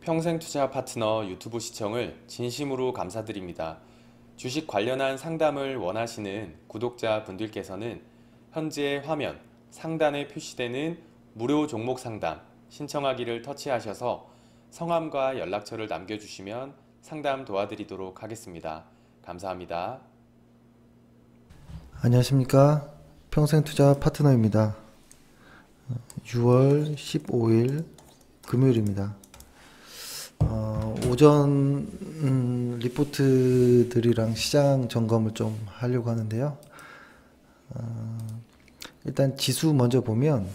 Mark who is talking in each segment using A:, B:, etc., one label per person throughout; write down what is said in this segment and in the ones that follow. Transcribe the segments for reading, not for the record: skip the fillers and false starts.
A: 평생투자 파트너 유튜브 시청을 진심으로 감사드립니다. 주식 관련한 상담을 원하시는 구독자 분들께서는 현재 화면 상단에 표시되는 무료 종목 상담 신청하기를 터치하셔서 성함과 연락처를 남겨주시면 상담 도와드리도록 하겠습니다. 감사합니다.
B: 안녕하십니까, 평생투자 파트너입니다. 6월 15일 금요일입니다. 오전 리포트들이랑 시장 점검을 좀 하려고 하는데요. 일단 지수 먼저 보면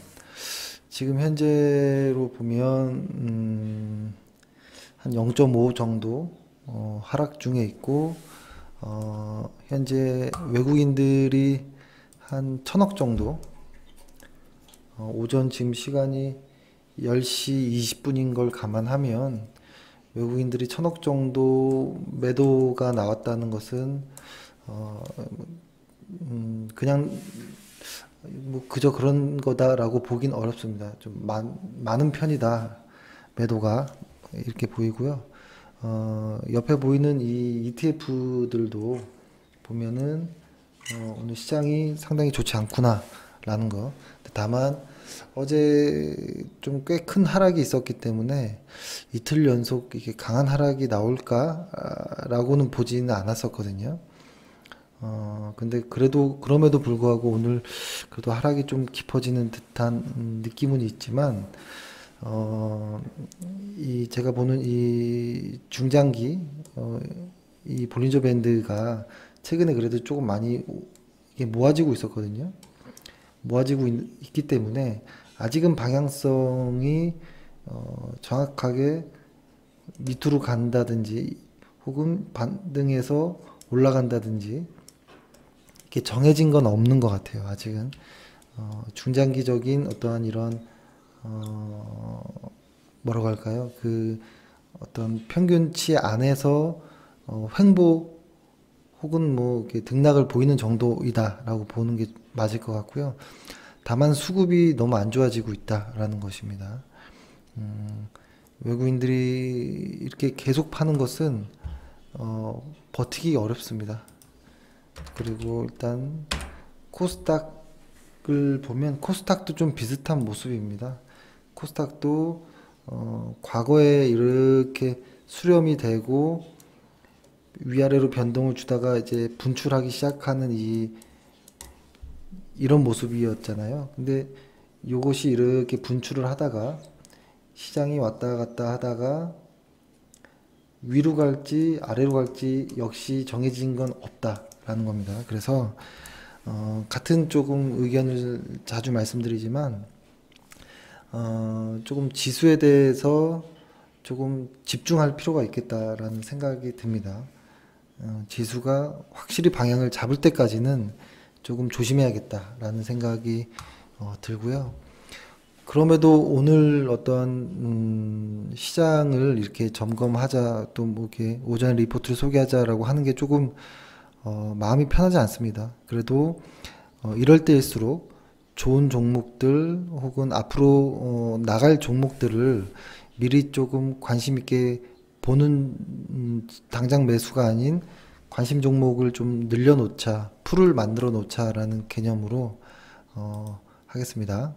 B: 지금 현재로 보면 한 0.5 정도 하락 중에 있고, 현재 외국인들이 한 1000억 정도, 오전 지금 시간이 10시 20분인 걸 감안하면 외국인들이 1000억 정도 매도가 나왔다는 것은 그냥 뭐 그저 그런 거다라고 보긴 어렵습니다. 좀 많은 편이다, 매도가, 이렇게 보이고요. 옆에 보이는 이 ETF들도 보면은 오늘 시장이 상당히 좋지 않구나 라는 거. 다만 어제 좀 꽤 큰 하락이 있었기 때문에 이틀 연속 이게 강한 하락이 나올까 라고는 보지는 않았었거든요. 근데 그럼에도 불구하고 오늘 그래도 하락이 좀 깊어지는 듯한 느낌은 있지만, 제가 보는 이 중장기, 이 볼린저 밴드가 최근에 그래도 조금 많이 이게 모아지고 있었거든요. 모아지고 있기 때문에 아직은 방향성이 정확하게 밑으로 간다든지 혹은 반등해서 올라간다든지 이렇게 정해진 건 없는 것 같아요. 아직은 중장기적인 어떠한 이런 뭐라고 할까요? 그 어떤 평균치 안에서 횡보 혹은 뭐 이렇게 등락을 보이는 정도이다라고 보는 게 맞을 것 같고요. 다만 수급이 너무 안 좋아지고 있다라는 것입니다. 외국인들이 이렇게 계속 파는 것은 버티기 어렵습니다. 그리고 일단 코스닥을 보면 코스닥도 좀 비슷한 모습입니다. 코스닥도 과거에 이렇게 수렴이 되고 위아래로 변동을 주다가 이제 분출하기 시작하는 이런 모습이었잖아요. 근데 요것이 이렇게 분출을 하다가 시장이 왔다 갔다 하다가 위로 갈지 아래로 갈지 역시 정해진 건 없다라는 겁니다. 그래서 같은 조금 의견을 자주 말씀드리지만 조금 지수에 대해서 조금 집중할 필요가 있겠다라는 생각이 듭니다. 지수가 확실히 방향을 잡을 때까지는 조금 조심해야겠다라는 생각이 들고요. 그럼에도 오늘 어떤 시장을 이렇게 점검하자, 또 뭐 이렇게 오전 리포트를 소개하자라고 하는 게 조금 마음이 편하지 않습니다. 그래도 이럴 때일수록 좋은 종목들 혹은 앞으로 나갈 종목들을 미리 조금 관심 있게 보는, 당장 매수가 아닌 관심 종목을 좀 늘려놓자, 풀을 만들어 놓자라는 개념으로 하겠습니다.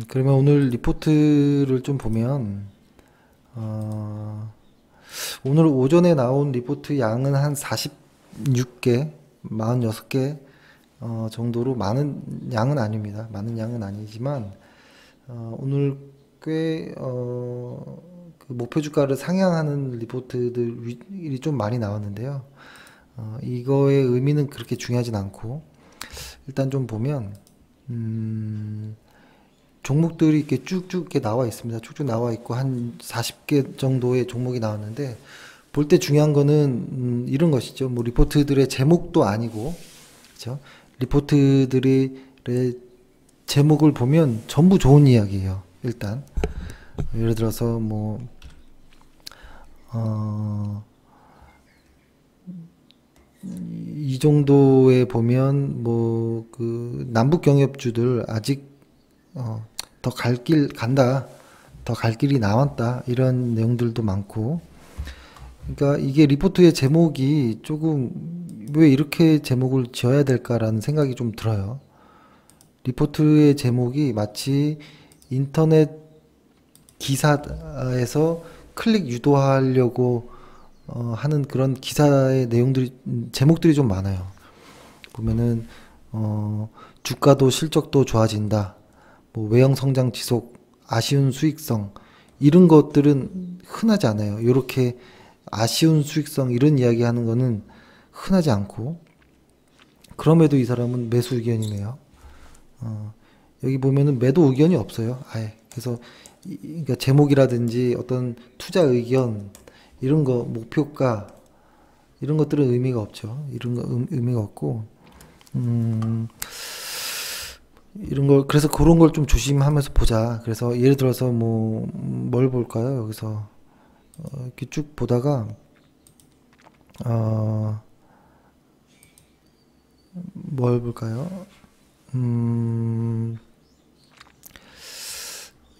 B: 그러면 오늘 리포트를 좀 보면 오늘 오전에 나온 리포트 양은 한 46개, 46개 정도로 많은 양은 아닙니다. 많은 양은 아니지만 오늘 꽤 그 목표 주가를 상향하는 리포트들이 좀 많이 나왔는데요. 이거의 의미는 그렇게 중요하진 않고, 일단 좀 보면 종목들이 이렇게 쭉쭉 이렇게 나와 있습니다. 쭉쭉 나와 있고 한 40개 정도의 종목이 나왔는데, 볼 때 중요한 거는 이런 것이죠. 뭐 리포트들의 제목도 아니고, 그렇죠? 리포트들의 제목을 보면 전부 좋은 이야기예요. 일단 예를 들어서 뭐 정도에 보면 뭐 그 남북 경협주들 아직 더 갈 길 간다, 더 갈 길이 남았다 이런 내용들도 많고. 그러니까 이게 리포트의 제목이 조금 왜 이렇게 제목을 지어야 될까라는 생각이 좀 들어요. 리포트의 제목이 마치 인터넷 기사에서 클릭 유도하려고 하는 그런 기사의 내용들이 제목들이 좀 많아요. 보면은 주가도 실적도 좋아진다. 뭐 외형 성장 지속, 아쉬운 수익성 이런 것들은 흔하지 않아요. 이렇게 아쉬운 수익성 이런 이야기 하는 거는 흔하지 않고, 그럼에도 이 사람은 매수 의견이네요. 여기 보면은 매도 의견이 없어요. 아예. 그래서 그러니까 제목이라든지 어떤 투자 의견 이런 거 목표가 이런 것들은 의미가 없죠. 이런 거 의미가 없고, 이런 걸 그래서 그런 걸 좀 조심하면서 보자. 그래서 예를 들어서 뭐 뭘 볼까요? 여기서 이렇게 쭉 보다가 뭘 볼까요?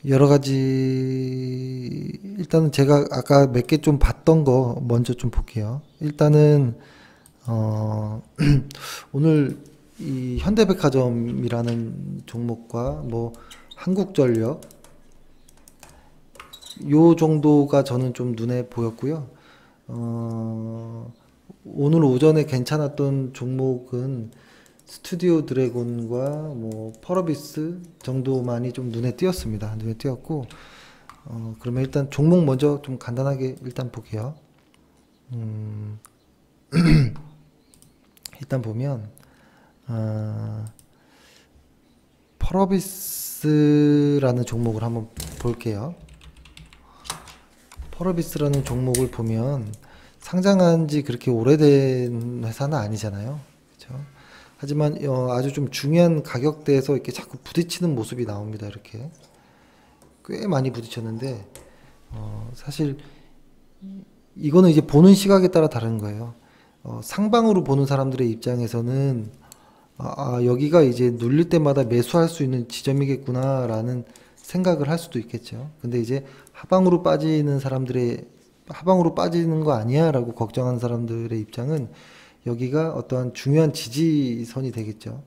B: 여러 가지 일단은 제가 아까 몇 개 좀 봤던 거 먼저 좀 볼게요. 일단은 오늘 이 현대백화점이라는 종목과 뭐 한국전력 요 정도가 저는 좀 눈에 보였고요. 오늘 오전에 괜찮았던 종목은 스튜디오 드래곤과 뭐 펄어비스 정도만이 좀 눈에 띄었습니다. 눈에 띄었고, 그러면 일단 종목 먼저 좀 간단하게 일단 볼게요. 일단 보면 펄어비스라는 종목을 한번 볼게요. 펄어비스라는 종목을 보면 상장한 지 그렇게 오래된 회사는 아니잖아요. 그렇죠? 하지만 아주 좀 중요한 가격대에서 이렇게 자꾸 부딪히는 모습이 나옵니다. 이렇게 꽤 많이 부딪혔는데 사실 이거는 이제 보는 시각에 따라 다른 거예요. 상방으로 보는 사람들의 입장에서는 여기가 이제 눌릴 때마다 매수할 수 있는 지점이겠구나라는 생각을 할 수도 있겠죠. 근데 이제 하방으로 빠지는 거 아니야라고 걱정하는 사람들의 입장은 여기가 어떠한 중요한 지지선이 되겠죠.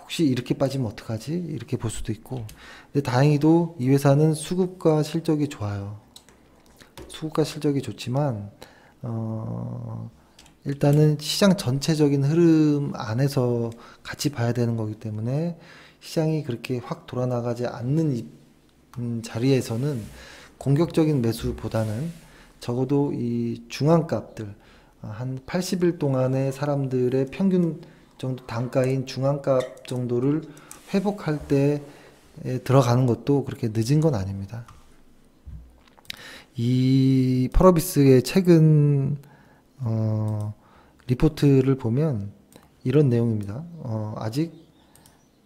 B: 혹시 이렇게 빠지면 어떡하지? 이렇게 볼 수도 있고. 근데 다행히도 이 회사는 수급과 실적이 좋아요. 수급과 실적이 좋지만 일단은 시장 전체적인 흐름 안에서 같이 봐야 되는 거기 때문에 시장이 그렇게 확 돌아나가지 않는 자리에서는 공격적인 매수보다는 적어도 이 중앙값들 한 80일 동안의 사람들의 평균 정도 단가인 중앙값 정도를 회복할 때 들어가는 것도 그렇게 늦은 건 아닙니다. 이 펄어비스의 최근 리포트를 보면 이런 내용입니다. 아직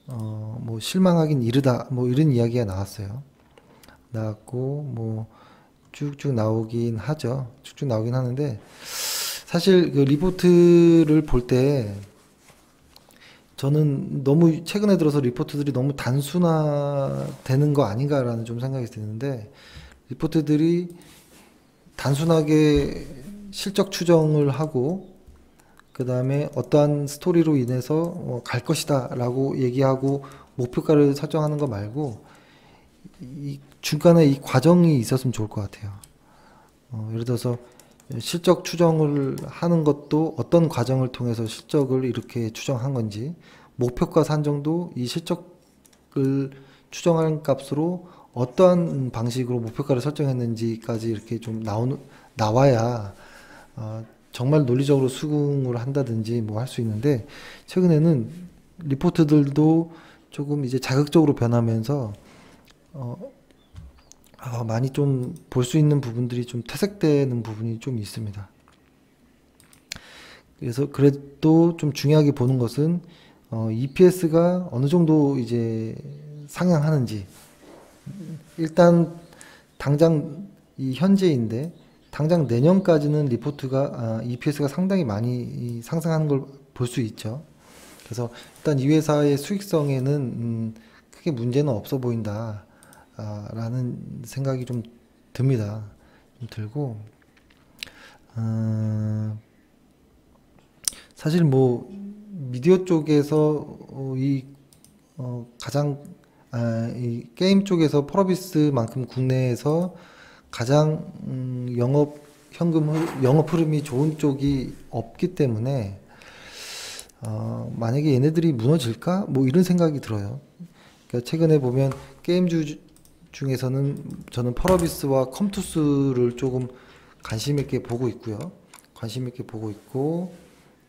B: 뭐 실망하긴 이르다 뭐 이런 이야기가 나왔고 뭐 쭉쭉 나오긴 하죠. 쭉쭉 나오긴 하는데 사실 그 리포트를 볼 때 저는 너무 최근에 들어서 리포트들이 너무 단순화되는 거 아닌가라는 좀 생각이 드는데, 리포트들이 단순하게 실적 추정을 하고 그 다음에 어떠한 스토리로 인해서 갈 것이다 라고 얘기하고 목표가를 설정하는 거 말고 이 중간에 이 과정이 있었으면 좋을 것 같아요. 예를 들어서 실적 추정을 하는 것도 어떤 과정을 통해서 실적을 이렇게 추정한 건지, 목표가 산정도 이 실적을 추정한 값으로 어떠한 방식으로 목표가를 설정했는지까지 이렇게 좀 나와야 정말 논리적으로 수긍을 한다든지 뭐 할 수 있는데, 최근에는 리포트들도 조금 이제 자극적으로 변하면서 많이 좀 볼 수 있는 부분들이 좀 퇴색되는 부분이 좀 있습니다. 그래서 그래도 좀 중요하게 보는 것은 EPS가 어느 정도 이제 상향하는지, 일단 당장 이 현재인데 당장 내년까지는 리포트가 EPS가 상당히 많이 상승하는 걸 볼 수 있죠. 그래서 일단 이 회사의 수익성에는 크게 문제는 없어 보인다 라는 생각이 좀 듭니다. 좀 들고 사실 뭐 미디어 쪽에서 가장 이 게임 쪽에서 펄어비스만큼 국내에서 가장 영업 흐름이 좋은 쪽이 없기 때문에 만약에 얘네들이 무너질까? 뭐 이런 생각이 들어요. 그러니까 최근에 보면 게임주 중에서는 저는 펄어비스와 컴투스를 조금 관심 있게 보고 있고요. 관심 있게 보고 있고,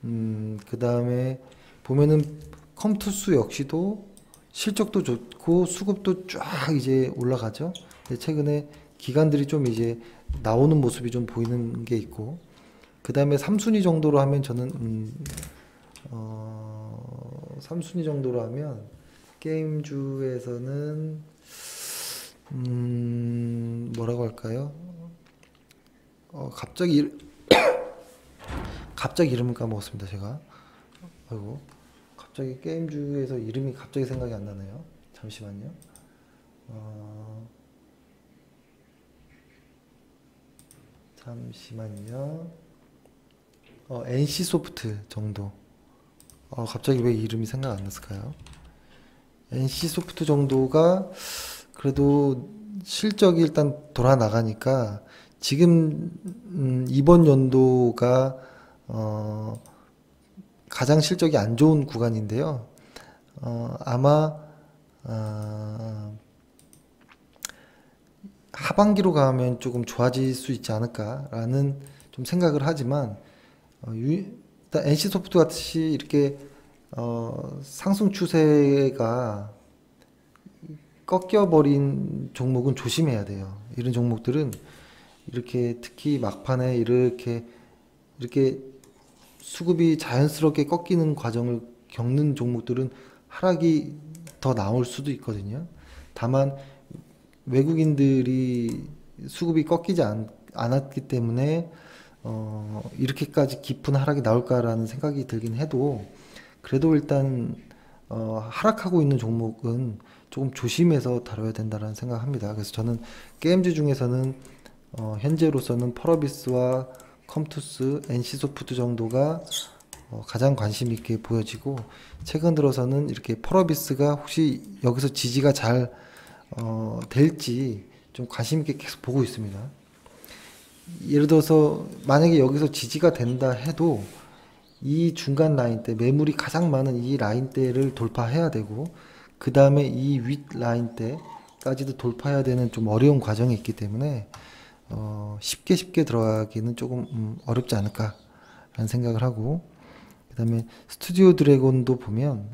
B: 그 다음에 보면은 컴투스 역시도 실적도 좋고 수급도 쫙 이제 올라가죠. 근데 최근에 기관들이 좀 이제 나오는 모습이 좀 보이는 게 있고, 그 다음에 3순위 정도로 하면 저는 3순위 정도로 하면 게임주에서는 뭐라고 할까요? 갑자기 이름을 까먹었습니다, 제가. 아이고, 갑자기 게임주에서 이름이 갑자기 생각이 안 나네요. 잠시만요. 잠시만요. NC소프트 정도. 갑자기 왜 이름이 생각 안 났을까요? NC소프트 정도가 그래도 실적이 일단 돌아 나가니까 지금 이번 연도가 가장 실적이 안 좋은 구간인데요. 아마 하반기로 가면 조금 좋아질 수 있지 않을까라는 좀 생각을 하지만 일단 NC소프트 같이 이렇게 상승 추세가 꺾여버린 종목은 조심해야 돼요. 이런 종목들은 이렇게 특히 막판에 이렇게 수급이 자연스럽게 꺾이는 과정을 겪는 종목들은 하락이 더 나올 수도 있거든요. 다만 외국인들이 수급이 꺾이지 않았기 때문에 이렇게까지 깊은 하락이 나올까라는 생각이 들긴 해도 그래도 일단 하락하고 있는 종목은 조금 조심해서 다뤄야 된다는 생각합니다. 그래서 저는 게임주 중에서는 현재로서는 펄어비스와 컴투스, NC소프트 정도가 가장 관심 있게 보여지고 최근 들어서는 이렇게 펄어비스가 혹시 여기서 지지가 잘 될지 좀 관심 있게 계속 보고 있습니다. 예를 들어서 만약에 여기서 지지가 된다 해도 이 중간 라인대, 매물이 가장 많은 이 라인대를 돌파해야 되고 그 다음에 이 윗 라인대까지도 돌파해야 되는 좀 어려운 과정이 있기 때문에 쉽게 들어가기는 조금 어렵지 않을까라는 생각을 하고 그 다음에 스튜디오 드래곤도 보면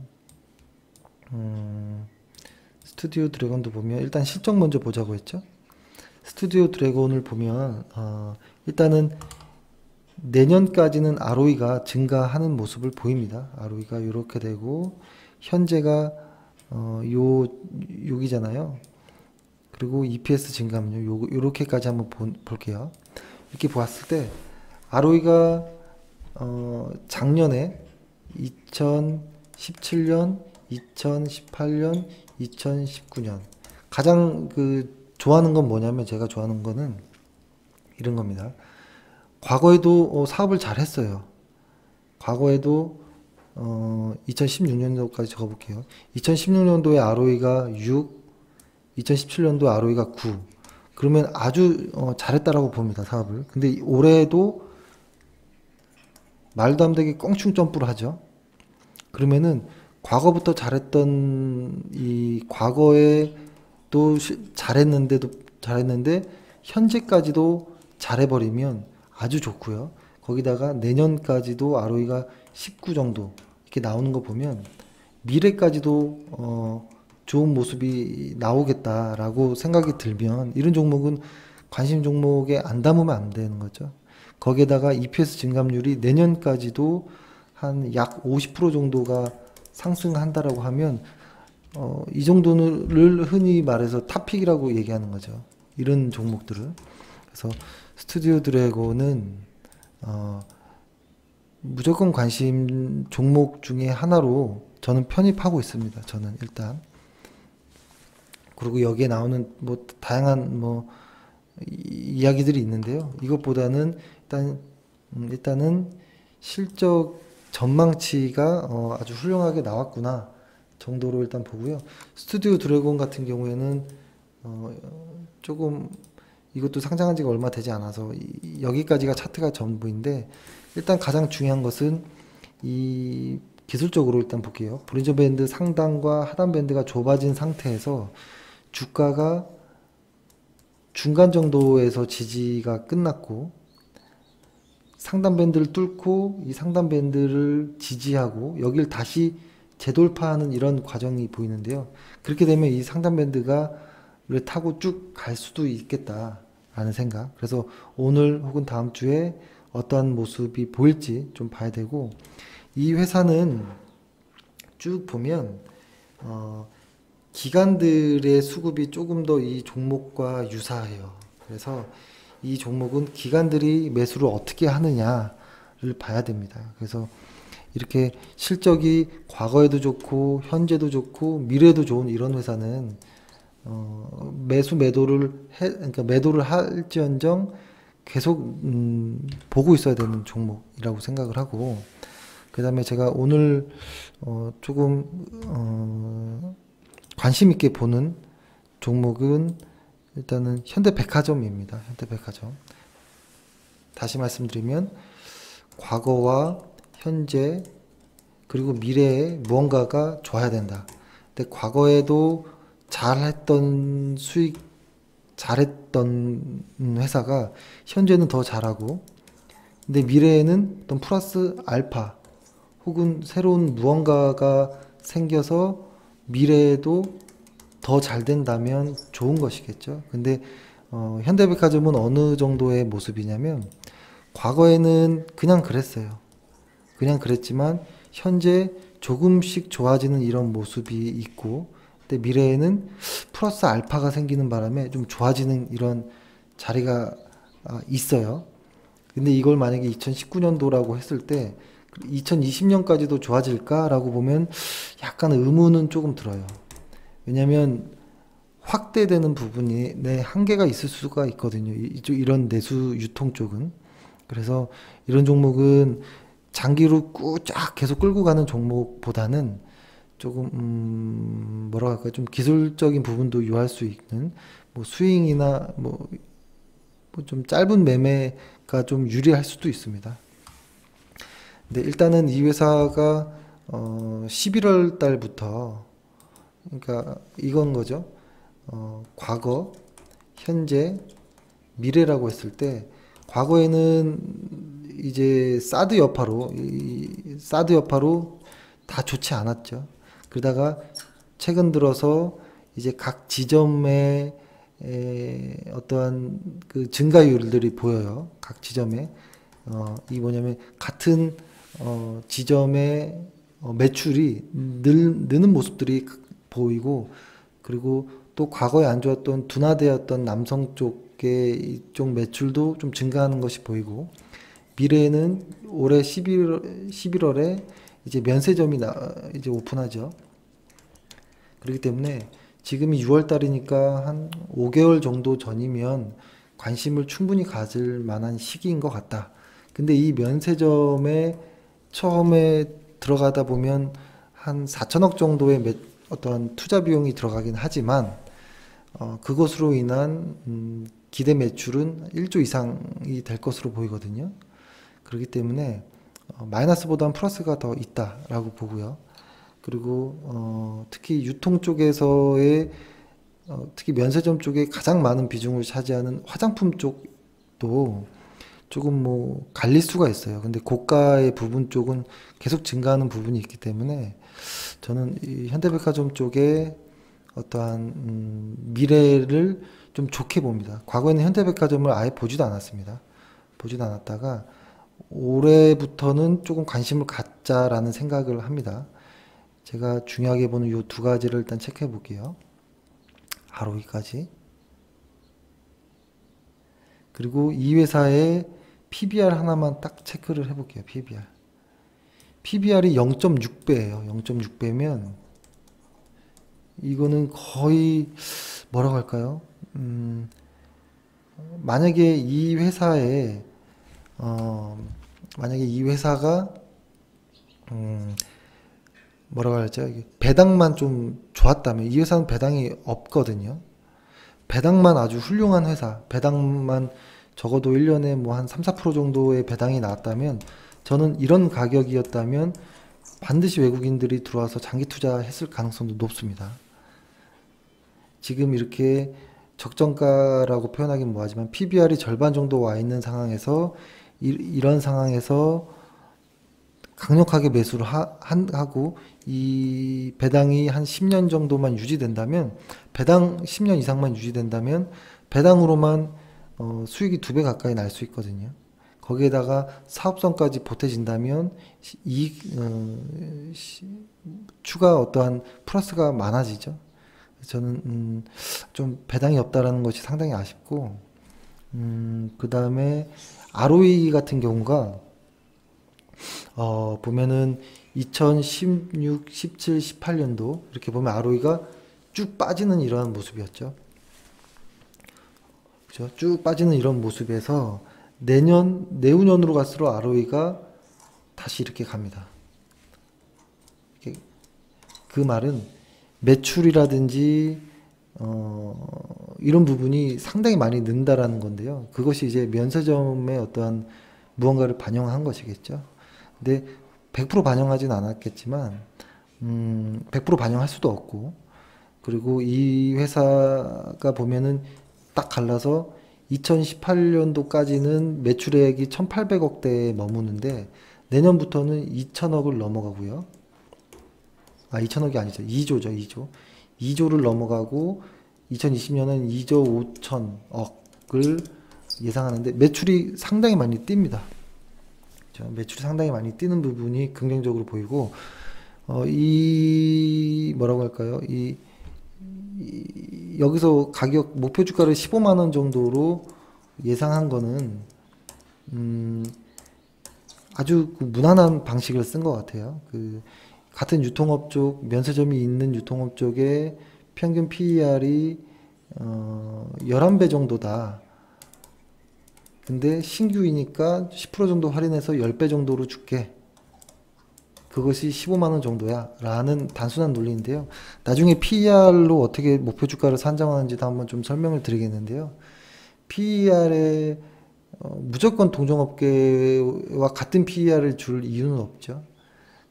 B: 일단 실적 먼저 보자고 했죠. 스튜디오 드래곤을 보면 일단은 내년까지는 ROE가 증가하는 모습을 보입니다. ROE가 이렇게 되고 현재가 여기잖아요. 그리고 EPS 증가하면 요렇게까지 한번 볼게요. 이렇게 보았을 때 ROE가 작년에 2017년, 2018년, 2019년 가장 좋아하는 건 뭐냐면 제가 좋아하는 거는 이런 겁니다. 과거에도 사업을 잘 했어요. 과거에도 2016년도까지 적어볼게요. 2016년도에 ROE가 6, 2017년도 ROE가 9. 그러면 아주 잘했다라고 봅니다, 사업을. 근데 올해도 말도 안 되게 껑충 점프를 하죠. 그러면은 과거부터 잘했던 이 과거에 또 잘했는데 현재까지도 잘해버리면 아주 좋고요. 거기다가 내년까지도 ROE가 19 정도 이렇게 나오는 거 보면 미래까지도 좋은 모습이 나오겠다라고 생각이 들면 이런 종목은 관심 종목에 안 담으면 안 되는 거죠. 거기에다가 EPS 증감률이 내년까지도 한 약 50% 정도가 상승한다라고 하면 이 정도를 흔히 말해서 탑픽이라고 얘기하는 거죠. 이런 종목들을. 그래서 스튜디오 드래곤은 무조건 관심 종목 중에 하나로 저는 편입하고 있습니다. 저는 일단. 그리고 여기에 나오는 뭐 다양한 뭐 이야기들이 있는데요. 이것보다는 일단은 실적 전망치가 아주 훌륭하게 나왔구나 정도로 일단 보고요. 스튜디오 드래곤 같은 경우에는 조금 이것도 상장한 지가 얼마 되지 않아서 여기까지가 차트가 전부인데, 일단 가장 중요한 것은 이 기술적으로 일단 볼게요. 볼린저 밴드 상단과 하단 밴드가 좁아진 상태에서 주가가 중간 정도에서 지지가 끝났고, 상단 밴드를 뚫고 이 상단 밴드를 지지하고 여길 다시 재돌파하는 이런 과정이 보이는데요. 그렇게 되면 이 상단 밴드가를 타고 쭉 갈 수도 있겠다라는 생각. 그래서 오늘 혹은 다음 주에 어떠한 모습이 보일지 좀 봐야 되고, 이 회사는 쭉 보면 기관들의 수급이 조금 더 이 종목과 유사해요. 그래서 이 종목은 기관들이 매수를 어떻게 하느냐를 봐야 됩니다. 그래서 이렇게 실적이 과거에도 좋고 현재도 좋고 미래도 좋은 이런 회사는 그러니까 매도를 할지언정 계속 보고 있어야 되는 종목이라고 생각을 하고, 그 다음에 제가 오늘 조금 관심 있게 보는 종목은 일단은 현대백화점입니다. 현대백화점. 다시 말씀드리면 과거와 현재 그리고 미래에 무언가가 좋아야 된다. 근데 과거에도 잘했던 잘했던 회사가 현재는 더 잘하고, 근데 미래에는 어떤 플러스 알파 혹은 새로운 무언가가 생겨서 미래에도 더 잘 된다면 좋은 것이겠죠. 근데 현대백화점은 어느 정도의 모습이냐면, 과거에는 그냥 그랬어요. 그냥 그랬지만 현재 조금씩 좋아지는 이런 모습이 있고, 근데 미래에는 플러스 알파가 생기는 바람에 좀 좋아지는 이런 자리가 있어요. 근데 이걸 만약에 2019년도라고 했을 때 2020년까지도 좋아질까라고 보면 약간 의문은 조금 들어요. 왜냐하면 확대되는 부분이 내 한계가 있을 수가 있거든요. 이런 내수 유통 쪽은. 그래서 이런 종목은 장기로 쫙 계속 끌고 가는 종목보다는 조금 뭐라 할까, 좀 기술적인 부분도 유할 수 있는 뭐 스윙이나 뭐 좀 짧은 매매가 좀 유리할 수도 있습니다. 근데 일단은 이 회사가 11월 달부터, 그러니까 이건 거죠. 과거, 현재, 미래라고 했을 때 과거에는 이제 사드 여파로 다 좋지 않았죠. 그러다가 최근 들어서 이제 각 지점의 어떠한 그 증가율들이 보여요. 각 지점에 이 뭐냐면 같은 지점의 매출이 느는 모습들이 보이고, 그리고 또 과거에 안 좋았던 둔화되었던 남성 쪽의 이쪽 매출도 좀 증가하는 것이 보이고, 미래에는 올해 11월에 이제 면세점이 이제 오픈하죠. 그렇기 때문에 지금이 6월 달이니까 한 5개월 정도 전이면 관심을 충분히 가질 만한 시기인 것 같다. 근데 이 면세점에 처음에 들어가다 보면 한 4천억 정도의 어떠한 투자 비용이 들어가긴 하지만 그것으로 인한 기대 매출은 1조 이상이 될 것으로 보이거든요. 그렇기 때문에 마이너스보다는 플러스가 더 있다라고 보고요. 그리고 특히 유통 쪽에서의 특히 면세점 쪽에 가장 많은 비중을 차지하는 화장품 쪽도 조금 뭐 갈릴 수가 있어요. 근데 고가의 부분 쪽은 계속 증가하는 부분이 있기 때문에 저는 이 현대백화점 쪽에 어떠한 미래를 좀 좋게 봅니다. 과거에는 현대백화점을 아예 보지도 않았습니다. 보지도 않았다가 올해부터는 조금 관심을 갖자라는 생각을 합니다. 제가 중요하게 보는 이 두 가지를 일단 체크해 볼게요. 하루이까지. 그리고 이 회사의 PBR 하나만 딱 체크를 해 볼게요. PBR. PBR이 0.6배예요. 0.6배면 이거는 거의 뭐라고 할까요? 만약에 이 회사에 만약에 이 회사가 뭐라고 할죠? 배당만 좀 좋았다면, 이 회사는 배당이 없거든요. 배당만 아주 훌륭한 회사, 배당만 적어도 1년에 뭐 한 3, 4% 정도의 배당이 나왔다면, 저는 이런 가격이었다면 반드시 외국인들이 들어와서 장기 투자했을 가능성도 높습니다. 지금 이렇게 적정가라고 표현하기는 뭐하지만 PBR이 절반 정도 와 있는 상황에서 이런 상황에서 강력하게 매수를 하고 이 배당이 한 10년 정도만 유지된다면, 배당 10년 이상만 유지된다면 배당으로만 수익이 2배 가까이 날 수 있거든요. 거기에다가 사업성까지 보태진다면 추가 어떠한 플러스가 많아지죠. 저는 좀 배당이 없다라는 것이 상당히 아쉽고, 그 다음에 ROE 같은 경우가 보면은 2016, 17, 18년도 이렇게 보면 ROE가 쭉 빠지는 이러한 모습이었죠. 그죠? 쭉 빠지는 이런 모습에서 내후년으로 갈수록 ROE가 다시 이렇게 갑니다. 그 말은 매출이라든지 이런 부분이 상당히 많이 는다라는 건데요. 그것이 이제 면세점의 어떠한 무언가를 반영한 것이겠죠. 근데 100% 반영하진 않았겠지만 100% 반영할 수도 없고, 그리고 이 회사가 보면은 딱 갈라서 2018년도까지는 매출액이 1800억대에 머무는데 내년부터는 2000억을 넘어가고요. 2000억이 아니죠. 2조죠. 2조. 2조를 넘어가고 2020년은 2조 5천억을 예상하는데 매출이 상당히 많이 뜁니다. 매출이 상당히 많이 뛰는 부분이 긍정적으로 보이고, 뭐라고 할까요? 여기서 가격 목표 주가를 15만 원 정도로 예상한 거는 아주 무난한 방식을 쓴 것 같아요. 같은 유통업 쪽, 면세점이 있는 유통업 쪽에 평균 PER이 11배 정도다. 근데 신규이니까 10% 정도 할인해서 10배 정도로 줄게. 그것이 15만 원 정도야 라는 단순한 논리인데요. 나중에 PER로 어떻게 목표 주가를 산정하는지도 한번 좀 설명을 드리겠는데요. PER에 무조건 동종업계와 같은 PER을 줄 이유는 없죠.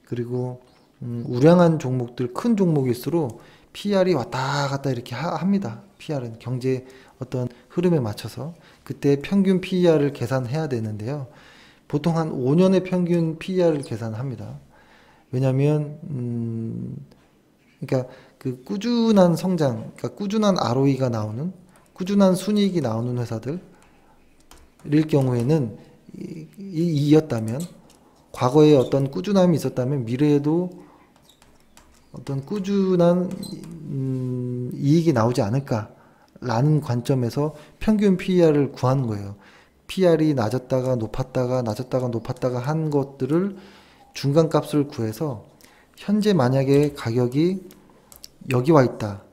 B: 그리고 우량한 종목들, 큰 종목일수록 PER이 왔다 갔다 이렇게 합니다. PER은 경제 어떤 흐름에 맞춰서 그때 평균 PER을 계산해야 되는데요. 보통 한 5년의 평균 PER을 계산합니다. 왜냐하면 그러니까 그 꾸준한 성장, 그러니까 꾸준한 ROE가 나오는, 꾸준한 순이익이 나오는 회사들일 경우에는 이였다면, 과거에 어떤 꾸준함이 있었다면 미래에도 어떤 꾸준한 이익이 나오지 않을까라는 관점에서 평균 PER을 구하는 거예요. PER이 낮았다가 높았다가 낮았다가 높았다가 한 것들을 중간값을 구해서 현재 만약에 가격이 여기 와 있다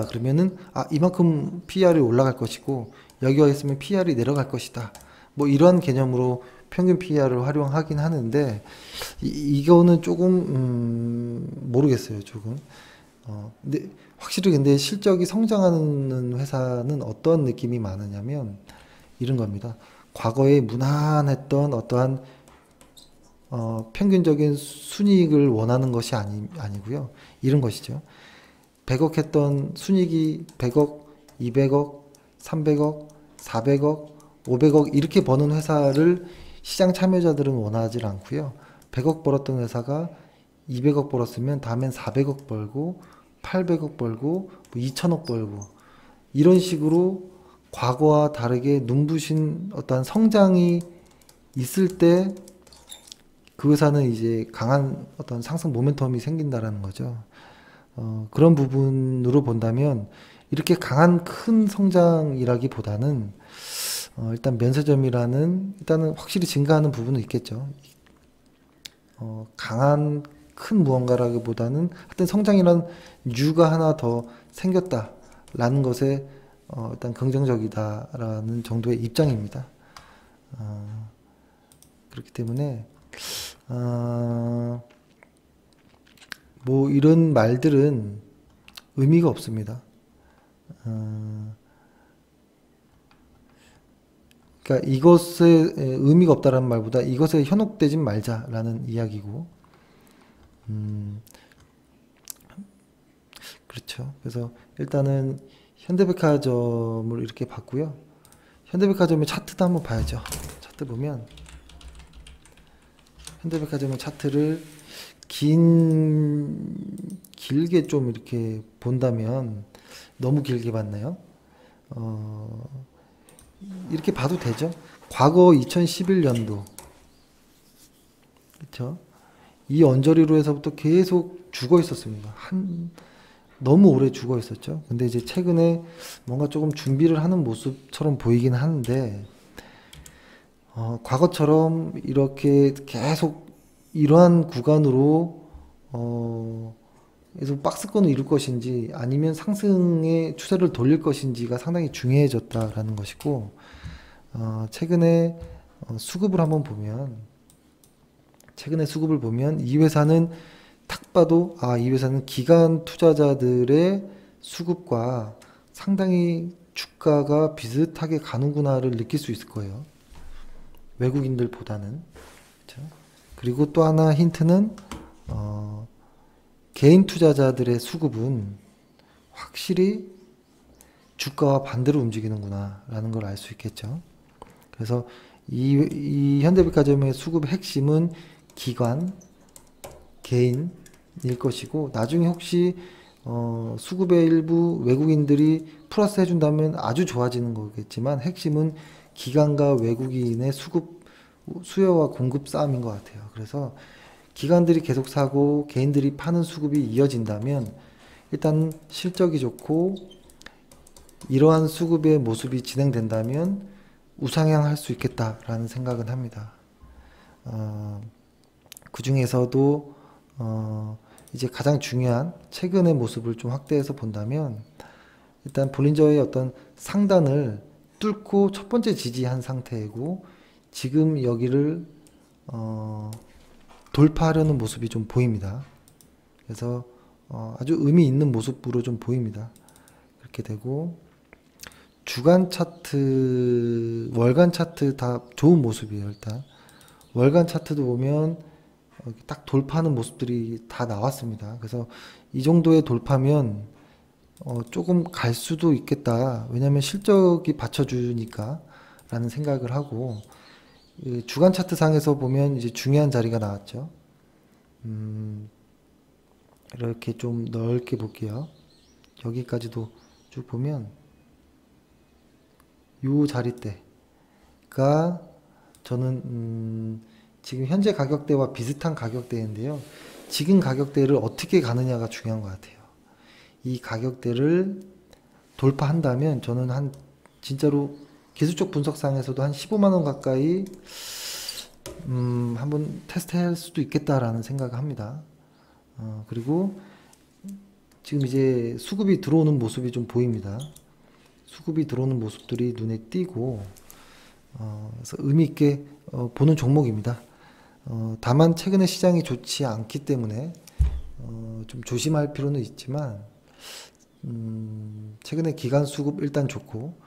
B: 그러면은 이만큼 PER이 올라갈 것이고 여기 와 있으면 PER이 내려갈 것이다, 뭐 이러한 개념으로 평균 PER을 활용하긴 하는데 이거는 조금 모르겠어요. 조금 근데 확실히 근데 실적이 성장하는 회사는 어떤 느낌이 많으냐면 이런 겁니다. 과거에 무난했던 어떠한 평균적인 순이익을 원하는 것이 아니고요. 이런 것이죠. 100억 했던 순이익이 100억, 200억, 300억, 400억, 500억 이렇게 버는 회사를 시장 참여자들은 원하지 않고요. 100억 벌었던 회사가 200억 벌었으면 다음엔 400억 벌고 800억 벌고 2천억 벌고 이런 식으로 과거와 다르게 눈부신 어떤 성장이 있을 때 그 회사는 이제 강한 어떤 상승 모멘텀이 생긴다라는 거죠. 그런 부분으로 본다면 이렇게 강한 큰 성장이라기보다는 일단 면세점이라는 일단은 확실히 증가하는 부분은 있겠죠. 강한 큰 무언가라기보다는 하여튼 성장이란 유가 하나 더 생겼다라는 것에 일단 긍정적이다라는 정도의 입장입니다. 그렇기 때문에 뭐 이런 말들은 의미가 없습니다. 그러니까 이것에 의미가 없다라는 말보다 이것에 현혹되지 말자라는 이야기고, 그렇죠. 그래서 일단은 현대백화점을 이렇게 봤고요. 현대백화점의 차트도 한번 봐야죠. 차트 보면 현대백화점의 차트를 길게 좀 이렇게 본다면, 너무 길게 봤나요? 이렇게 봐도 되죠. 과거 2011년도, 그렇죠? 이 언저리로에서부터 계속 죽어 있었습니다. 너무 오래 죽어 있었죠. 근데 이제 최근에 뭔가 조금 준비를 하는 모습처럼 보이긴 하는데, 과거처럼 이렇게 계속 이러한 구간으로 계속 박스권을 이룰 것인지 아니면 상승의 추세를 돌릴 것인지가 상당히 중요해졌다라는 것이고, 최근에 수급을 한번 보면, 이 회사는 딱 봐도 이 회사는 기관 투자자들의 수급과 상당히 주가가 비슷하게 가는구나를 느낄 수 있을 거예요. 외국인들보다는. 그렇죠? 그리고 또 하나 힌트는 개인 투자자들의 수급은 확실히 주가와 반대로 움직이는구나 라는 걸 알 수 있겠죠. 그래서 이 현대백화점의 수급의 핵심은 기관, 개인일 것이고, 나중에 혹시 수급의 일부 외국인들이 플러스 해준다면 아주 좋아지는 거겠지만, 핵심은 기관과 외국인의 수요와 공급 싸움인 것 같아요. 그래서 기관들이 계속 사고 개인들이 파는 수급이 이어진다면 일단 실적이 좋고, 이러한 수급의 모습이 진행된다면 우상향할 수 있겠다라는 생각은 합니다. 그 중에서도 이제 가장 중요한 최근의 모습을 좀 확대해서 본다면, 일단 볼린저의 어떤 상단을 뚫고 첫 번째 지지한 상태이고, 지금 여기를 돌파하려는 모습이 좀 보입니다. 그래서 아주 의미 있는 모습으로 좀 보입니다. 그렇게 되고, 주간 차트, 월간 차트 다 좋은 모습이에요. 일단 월간 차트도 보면 딱 돌파하는 모습들이 다 나왔습니다. 그래서 이 정도의 돌파면 조금 갈 수도 있겠다. 왜냐하면 실적이 받쳐주니까 라는 생각을 하고, 주간 차트 상에서 보면 이제 중요한 자리가 나왔죠. 이렇게 좀 넓게 볼게요. 여기까지도 쭉 보면 요 자리대가 저는 지금 현재 가격대와 비슷한 가격대인데요. 지금 가격대를 어떻게 가느냐가 중요한 것 같아요. 이 가격대를 돌파한다면 저는 진짜로 기술적 분석상에서도 한 15만원 가까이 한번 테스트할 수도 있겠다라는 생각을 합니다. 그리고 지금 이제 수급이 들어오는 모습이 좀 보입니다. 수급이 들어오는 모습들이 눈에 띄고, 그래서 의미 있게 보는 종목입니다. 다만 최근에 시장이 좋지 않기 때문에 좀 조심할 필요는 있지만, 최근에 기관 수급 일단 좋고,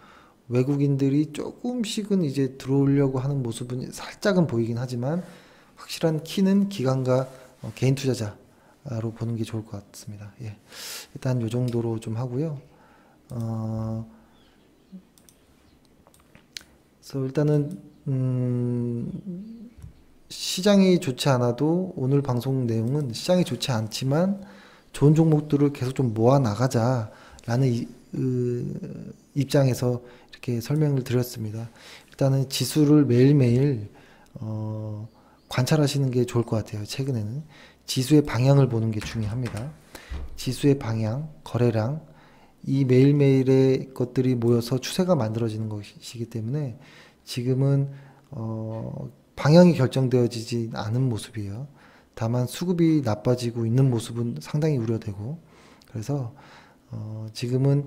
B: 외국인들이 조금씩은 이제 들어오려고 하는 모습은 살짝은 보이긴 하지만, 확실한 키는 기관과 개인 투자자로 보는 게 좋을 것 같습니다. 예. 일단 요 정도로 좀 하고요. 그래서 일단은 시장이 좋지 않아도 오늘 방송 내용은 시장이 좋지 않지만 좋은 종목들을 계속 좀 모아 나가자라는 입장에서 이렇게 설명을 드렸습니다. 일단은 지수를 매일매일 관찰하시는 게 좋을 것 같아요. 최근에는 지수의 방향을 보는 게 중요합니다. 지수의 방향, 거래량, 이 매일매일의 것들이 모여서 추세가 만들어지는 것이기 때문에 지금은 방향이 결정되어지지 않은 모습이에요. 다만 수급이 나빠지고 있는 모습은 상당히 우려되고, 그래서 지금은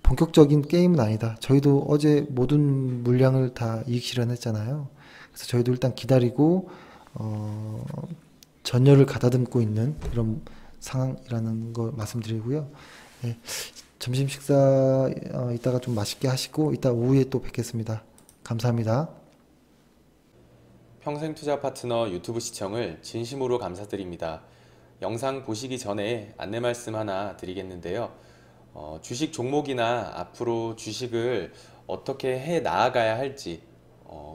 B: 본격적인 게임은 아니다. 저희도 어제 모든 물량을 다 이익 실현했잖아요. 그래서 저희도 일단 기다리고 전열을 가다듬고 있는 그런 상황이라는 거 말씀드리고요. 예, 점심 식사 이따가 좀 맛있게 하시고 이따 오후에 또 뵙겠습니다. 감사합니다.
A: 평생투자 파트너 유튜브 시청을 진심으로 감사드립니다. 영상 보시기 전에 안내 말씀 하나 드리겠는데요. 주식 종목이나 앞으로 주식을 어떻게 해 나아가야 할지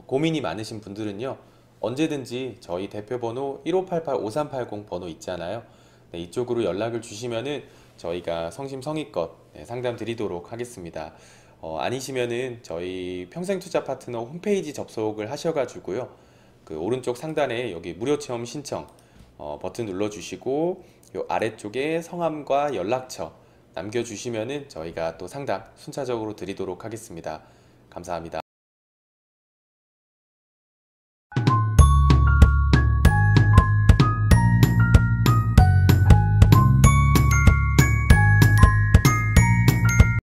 A: 고민이 많으신 분들은요, 언제든지 저희 대표번호 1588-5380 번호 있잖아요. 네, 이쪽으로 연락을 주시면은 저희가 성심성의껏 상담 드리도록 하겠습니다. 아니시면은 저희 평생투자 파트너 홈페이지 접속을 하셔가지고요, 그 오른쪽 상단에 여기 무료 체험 신청 버튼 눌러주시고 요 아래쪽에 성함과 연락처 남겨주시면은 저희가 또 상담 순차적으로 드리도록 하겠습니다. 감사합니다.